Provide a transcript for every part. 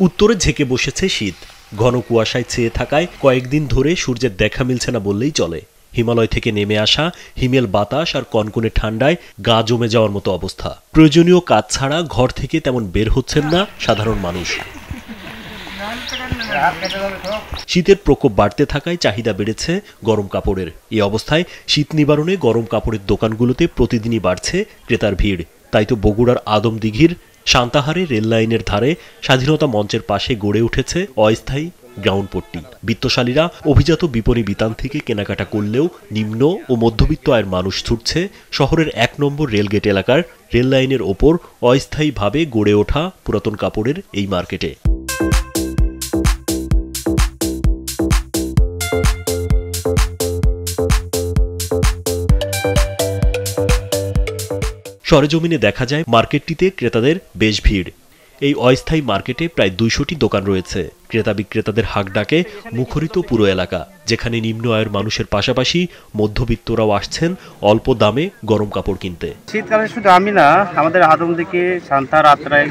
উত্তরে ঝেঁকে বসেছে শীত। ঘন কুয়াশায় ছেয়ে থাকায় কয়েকদিন ধরে সূর্যের দেখা মিলছে না বললেই চলে। হিমালয় থেকে নেমে আসা হিমেল বাতাস আর কনকনে ঠান্ডায় গা জমে যাওয়ার মতো অবস্থা। প্রয়োজনীয় কাজ ছাড়া ঘর থেকে তেমন বের হচ্ছেন না সাধারণ মানুষ। শীতের প্রকোপ বাড়তে থাকায় চাহিদা বেড়েছে গরম কাপড়ের। এই অবস্থায় শীত নিবারণে গরম কাপড়ের দোকানগুলোতে প্রতিদিনই বাড়ছে ক্রেতার ভিড়। তাই তো বগুড়ার আদমদিঘির সান্তাহারে রেললাইনের ধারে স্বাধীনতা মঞ্চের পাশে গড়ে উঠেছে অস্থায়ী গ্রাউন্ডপট্টি। বিত্তশালীরা অভিজাত বিপণী বিতান থেকে কেনাকাটা করলেও নিম্ন ও মধ্যবিত্ত আয়ের মানুষ ছুটছে শহরের ১ নম্বর রেলগেট এলাকার রেললাইনের ওপর অস্থায়ীভাবে গড়ে ওঠা পুরাতন কাপড়ের এই মার্কেটে। সরেজমিনে দেখা যায় মার্কেটটিতে ক্রেতাদের বেশ ভিড়। এই অস্থায়ী মার্কেটে প্রায় ২০০টি দোকান রয়েছে। ক্রেতা বিক্রেতাদের হাঁক ডাকে মুখরিত পুরো এলাকা, যেখানে নিম্ন আয়ের মানুষের পাশাপাশি মধ্যবিত্তরাও আসছেন অল্প দামে গরম কাপড় কিনতে। শীতকালে শুধু আমি না, আমাদের আদমদিঘি, সান্তাহার, আত্রাই,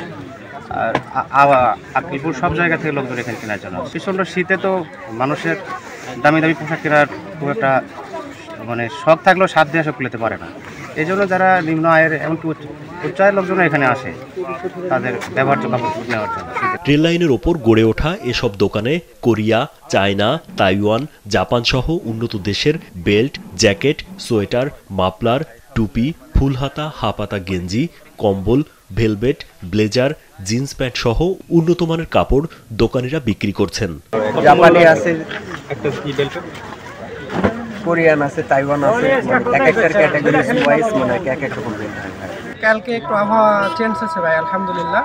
আকিলপুর সব জায়গা থেকে লোকজন এখানে কেনার জন্য। প্রচণ্ড শীতে তো মানুষের দামি দামি পোশাক কেনার খুব একটা শখ থাকলেও সাধ্য দিয়ে আসলে পেতে পারে না। এই জন্য যারা নিম্ন আয়ের এমনকি উচ্চ আয়ের লোকজন এখানে আসে তাদের ব্যবহার্য কাপড় নেওয়ার জন্য। রেল লাইনের ওপর গড়ে ওঠা এসব দোকানে কোরিয়া, চায়না, তাইওয়ান, জাপান সহ উন্নত দেশের বেল্ট, জ্যাকেট, সোয়েটার, মাফলার, টুপি, ফুলহাতা, হাফহাতা গেঞ্জি, কম্বল, ভেলভেট, ব্লেজার, জিন্স প্যান্ট সহ উন্নত মানের কাপড় দোকানিরা বিক্রি করছেন। জাপানি আছে, একটা কোরিয়ান আছে, তাইওয়ান আছে, এক একটা ক্যাটাগরি ওয়াইজ এক এক রকম রেট। কালকে একটু আবহাওয়া চেঞ্জ হয়েছে ভাই, আলহামদুলিল্লাহ।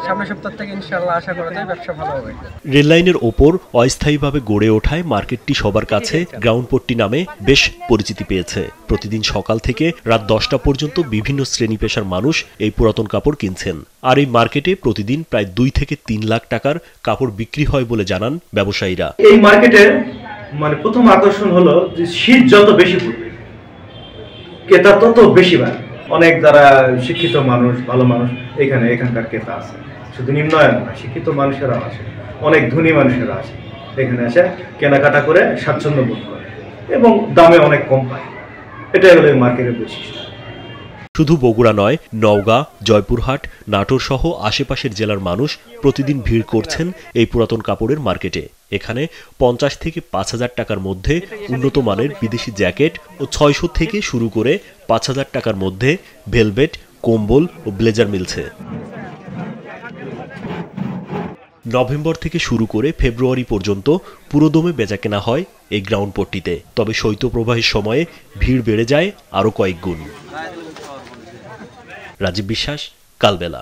সামনের সপ্তাহ থেকে ইনশাআল্লাহ আশা করা যায় ব্যবসা ভালো হবে। রেল লাইনের ওপর অস্থায়ীভাবে গড়ে ওঠায় মার্কেটটি সবার কাছে গ্রাউন্ডপট্টি নামে বেশ পরিচিতি পেয়েছে। প্রতিদিন সকাল থেকে রাত 10টা পর্যন্ত বিভিন্ন শ্রেণী পেশার মানুষ এই পুরাতন কাপড় কিনছেন। আর এই মার্কেটে প্রতিদিন প্রায় 2 থেকে 3 লাখ টাকার কাপড় বিক্রি হয় বলে জানান ব্যবসায়ীরা। এই মার্কেটের প্রথম আকর্ষণ হলো যে শীত যত বেশি পড়বে ক্রেতা তত বেশি বাড়বে। অনেক যারা শিক্ষিত মানুষ, ভালো মানুষ এখানকার ক্রেতা আছে। শুধু নিম্ন আয়ের না, শিক্ষিত মানুষেরাও আসে, অনেক ধনী মানুষেরা আসে এখানে এসে কেনাকাটা করে স্বাচ্ছন্দ্য বোধ করে এবং দামে অনেক কম পায়। এটাই হলো এই মার্কেটের বৈশিষ্ট্য। শুধু বগুড়া নয়, নওগাঁ, জয়পুরহাট, নাটোর সহ আশেপাশের জেলার মানুষ প্রতিদিন ভিড় করছেন এই পুরাতন কাপড়ের মার্কেটে। এখানে 50 থেকে 5,000 টাকার মধ্যে উন্নত মানের বিদেশি জ্যাকেট ও 600 থেকে শুরু করে 5,000 টাকার মধ্যে ভেলভেট, কম্বল ও ব্লেজার মিলছে। নভেম্বর থেকে শুরু করে ফেব্রুয়ারি পর্যন্ত পুরোদমে বেচাকেনা হয় এই গ্রাউন্ডপট্টিতে। তবে শৈত্যপ্রবাহের সময়ে ভিড় বেড়ে যায় আরও কয়েক গুণ। রাজীব বিশ্বাস, কালবেলা।